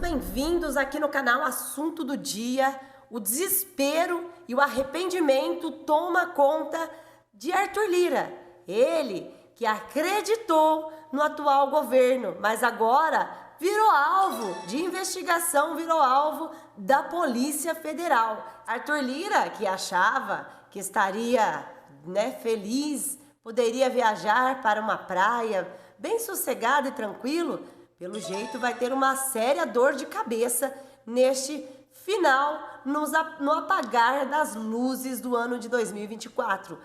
bem-vindos aqui no canal Assunto do Dia. O desespero e o arrependimento toma conta de Arthur Lira. Ele que acreditou no atual governo, mas agora virou alvo de investigação, virou alvo da Polícia Federal. Arthur Lira, que achava que estaria feliz, poderia viajar para uma praia bem sossegado e tranquilo, pelo jeito vai ter uma séria dor de cabeça neste final, no apagar das luzes do ano de 2024.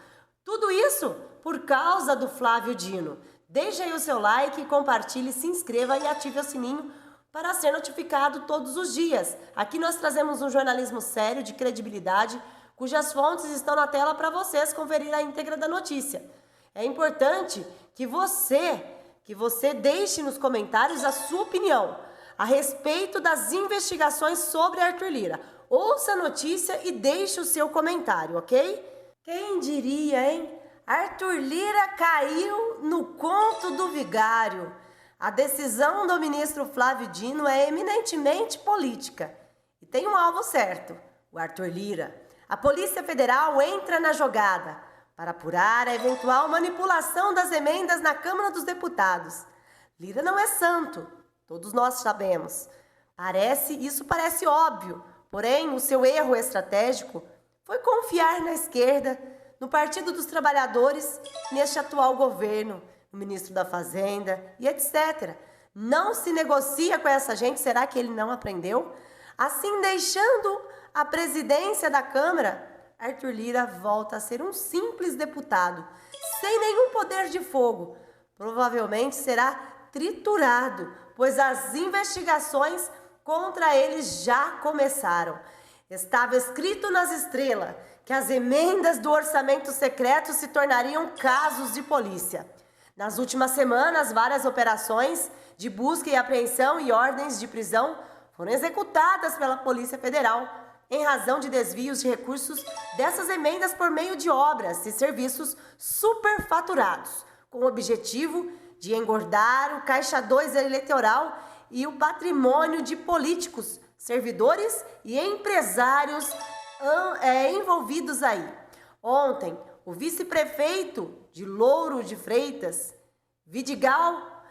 Tudo isso por causa do Flávio Dino. Deixe aí o seu like, compartilhe, se inscreva e ative o sininho para ser notificado todos os dias. Aqui nós trazemos um jornalismo sério, de credibilidade, cujas fontes estão na tela para vocês conferir a íntegra da notícia. É importante que você deixe nos comentários a sua opinião a respeito das investigações sobre Arthur Lira. Ouça a notícia e deixe o seu comentário, ok? Quem diria, hein? Arthur Lira caiu no conto do vigário. A decisão do ministro Flávio Dino é eminentemente política e tem um alvo certo, o Arthur Lira. A Polícia Federal entra na jogada para apurar a eventual manipulação das emendas na Câmara dos Deputados. Lira não é santo, todos nós sabemos. Isso parece óbvio, porém o seu erro estratégico foi confiar na esquerda, no Partido dos Trabalhadores, neste atual governo, no ministro da Fazenda e etc. Não se negocia com essa gente, será que ele não aprendeu? Assim, deixando a presidência da Câmara, Arthur Lira volta a ser um simples deputado, sem nenhum poder de fogo. Provavelmente será triturado, pois as investigações contra ele já começaram. Estava escrito nas estrelas que as emendas do orçamento secreto se tornariam casos de polícia. Nas últimas semanas, várias operações de busca e apreensão e ordens de prisão foram executadas pela Polícia Federal em razão de desvios de recursos dessas emendas por meio de obras e serviços superfaturados, com o objetivo de engordar o Caixa 2 eleitoral e o patrimônio de políticos, servidores e empresários envolvidos aí. Ontem, o vice-prefeito de Louro de Freitas, Vidigal,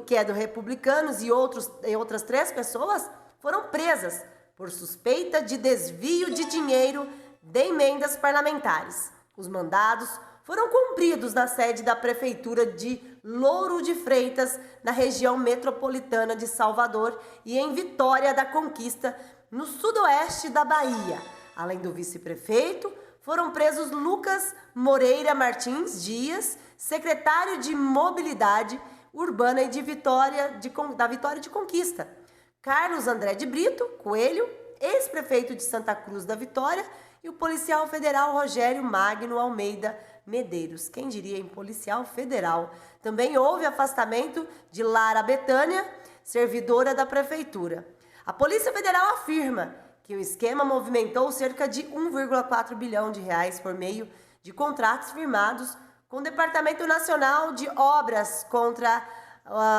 que é do Republicanos, e outras 3 pessoas foram presas por suspeita de desvio de dinheiro de emendas parlamentares. Os mandados foram cumpridos na sede da Prefeitura de Louro de Freitas, na região metropolitana de Salvador, e em Vitória da Conquista, no sudoeste da Bahia. Além do vice-prefeito, foram presos Lucas Moreira Martins Dias, secretário de Mobilidade Urbana e da Vitória de Conquista, Carlos André de Brito Coelho, ex-prefeito de Santa Cruz da Vitória, e o policial federal Rogério Magno Almeida Medeiros. Quem diria em policial federal? Também houve afastamento de Lara Betânia, servidora da prefeitura. A Polícia Federal afirma que o esquema movimentou cerca de 1,4 bilhão de reais por meio de contratos firmados com o Departamento Nacional de Obras contra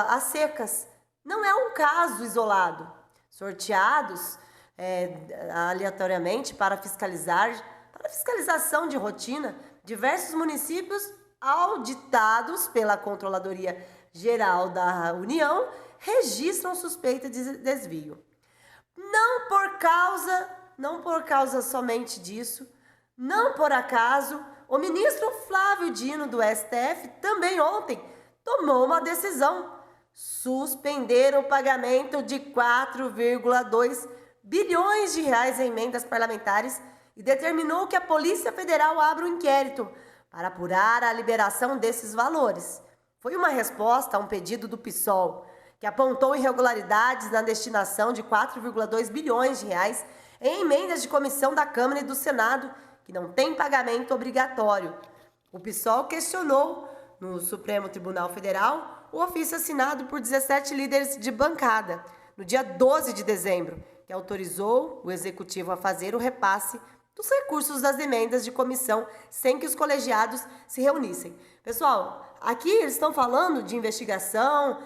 as secas. Não é um caso isolado. Sorteados aleatoriamente para fiscalização de rotina, diversos municípios auditados pela Controladoria Geral da União registram suspeita de desvio. Não por causa somente disso, não por acaso, o ministro Flávio Dino do STF também ontem tomou uma decisão: suspender o pagamento de 4,2 bilhões de reais em emendas parlamentares e determinou que a Polícia Federal abra um inquérito para apurar a liberação desses valores. Foi uma resposta a um pedido do PSOL, que apontou irregularidades na destinação de 4,2 bilhões de reais em emendas de comissão da Câmara e do Senado, que não tem pagamento obrigatório. O PSOL questionou no Supremo Tribunal Federal o ofício assinado por 17 líderes de bancada, no dia 12 de dezembro, que autorizou o Executivo a fazer o repasse dos recursos das emendas de comissão sem que os colegiados se reunissem. Pessoal, aqui eles estão falando de investigação,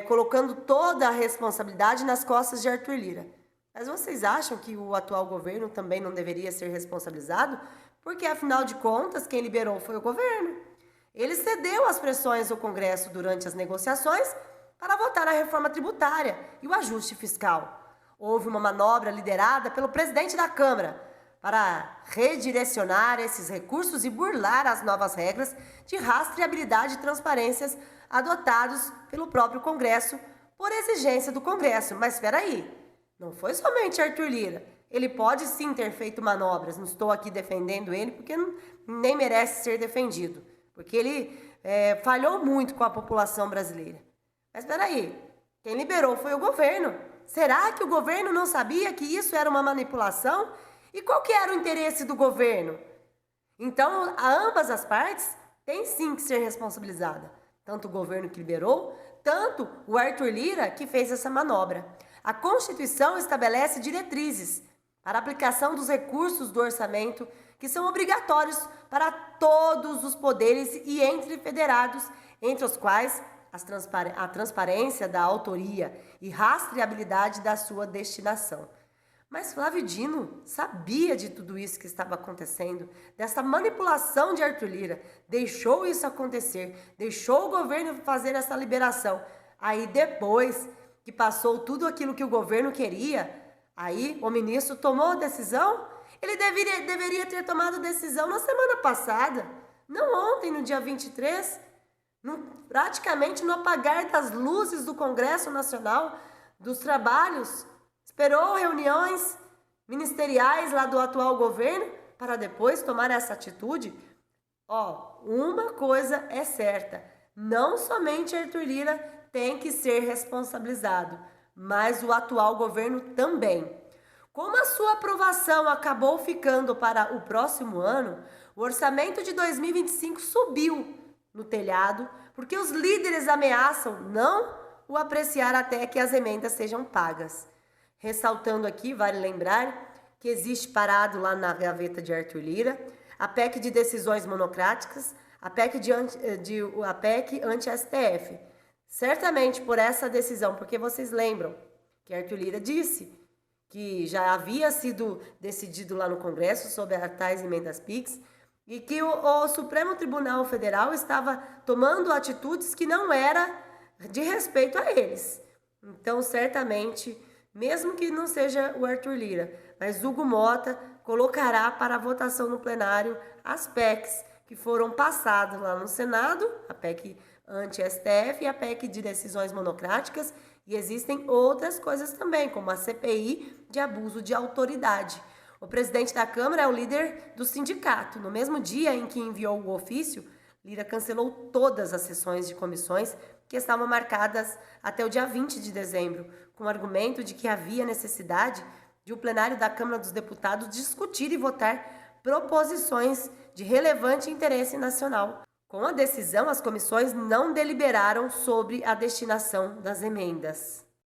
colocando toda a responsabilidade nas costas de Arthur Lira. Mas vocês acham que o atual governo também não deveria ser responsabilizado? Porque, afinal de contas, quem liberou foi o governo. Ele cedeu às pressões do Congresso durante as negociações para votar a reforma tributária e o ajuste fiscal. Houve uma manobra liderada pelo presidente da Câmara para redirecionar esses recursos e burlar as novas regras de rastreabilidade e transparências adotados pelo próprio Congresso por exigência do Congresso. Mas espera aí, não foi somente Arthur Lira. Ele pode sim ter feito manobras, não estou aqui defendendo ele porque nem merece ser defendido, porque ele falhou muito com a população brasileira. Mas espera aí, quem liberou foi o governo. Será que o governo não sabia que isso era uma manipulação? E qual que era o interesse do governo? Então, ambas as partes têm sim que ser responsabilizadas. Tanto o governo que liberou, tanto o Arthur Lira que fez essa manobra. A Constituição estabelece diretrizes para a aplicação dos recursos do orçamento que são obrigatórios para todos os poderes e entre federados, entre os quais a transparência da autoria e rastreabilidade da sua destinação. Mas Flávio Dino sabia de tudo isso que estava acontecendo, dessa manipulação de Arthur Lira, deixou isso acontecer, deixou o governo fazer essa liberação. Aí depois que passou tudo aquilo que o governo queria, aí o ministro tomou a decisão. Ele deveria ter tomado decisão na semana passada, não ontem, no dia 23, praticamente no apagar das luzes do Congresso Nacional, dos trabalhos. Esperou reuniões ministeriais lá do atual governo para depois tomar essa atitude? Uma coisa é certa, não somente Arthur Lira tem que ser responsabilizado, mas o atual governo também. Como a sua aprovação acabou ficando para o próximo ano, o orçamento de 2025 subiu no telhado, porque os líderes ameaçam não o apreciar até que as emendas sejam pagas. Ressaltando aqui, vale lembrar que existe parado lá na gaveta de Arthur Lira a PEC de decisões monocráticas, a PEC anti-STF. Certamente por essa decisão, porque vocês lembram que Arthur Lira disse que já havia sido decidido lá no Congresso sobre as tais emendas PIX e que o Supremo Tribunal Federal estava tomando atitudes que não era de respeito a eles. Então, certamente, mesmo que não seja o Arthur Lira, mas Hugo Mota colocará para votação no plenário as PECs que foram passadas lá no Senado, a PEC anti-STF e a PEC de decisões monocráticas, e existem outras coisas também, como a CPI de abuso de autoridade. O presidente da Câmara é o líder do sindicato. No mesmo dia em que enviou o ofício, Lira cancelou todas as sessões de comissões que estavam marcadas até o dia 20 de dezembro, com o argumento de que havia necessidade de o plenário da Câmara dos Deputados discutir e votar proposições de relevante interesse nacional. Com a decisão, as comissões não deliberaram sobre a destinação das emendas.